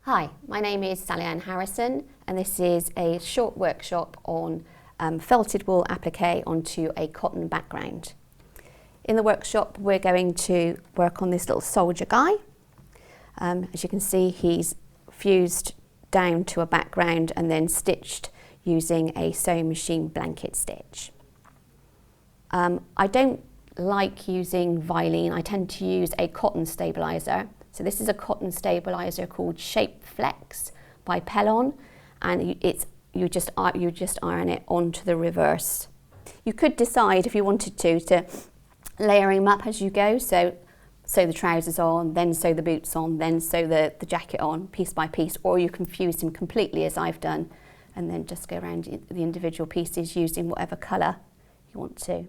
Hi, my name is Sallieann Harrison and this is a short workshop on felted wool appliqué onto a cotton background. In the workshop we're going to work on this little soldier guy. As you can see, he's fused down to a background and then stitched using a sewing machine blanket stitch. I don't like using Vilene. I tend to use a cotton stabiliser. So this is a cotton stabiliser called Shape Flex by Perle, and you just iron it onto the reverse. You could decide if you wanted to layer them up as you go, so sew the trousers on, then sew the boots on, then sew the jacket on piece by piece, or you can fuse them completely as I've done and then just go around the individual pieces using whatever colour you want to.